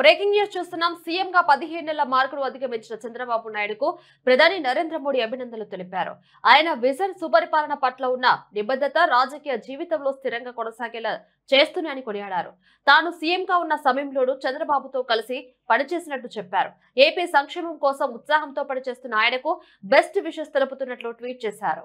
Breaking news చూస్తున్నాం. CM గా 15 నెలల మార్కును అధిగమించిన చంద్రబాబు నాయుడుకు ప్రధాని నరేంద్ర మోడీ అభినందనలు తెలిపారు. ఆయన విజన్ సుపరిపాలన పట్ల ఉన్న నిబద్ధత రాజకీయ జీవితంలో స్థిరంగా కొనసాగేలా చేస్తున్నాయని కొనియాడారు. తాను సీఎం గా ఉన్న సమయంలోనూ చంద్రబాబుతో కలిసి పనిచేసినట్టు చెప్పారు. ఏపీ సంక్షేమం కోసం ఉత్సాహంతో పనిచేస్తున్న ఆయనకు బెస్ట్ విషెస్ తెలుపుతున్నట్లు ట్వీట్ చేశారు.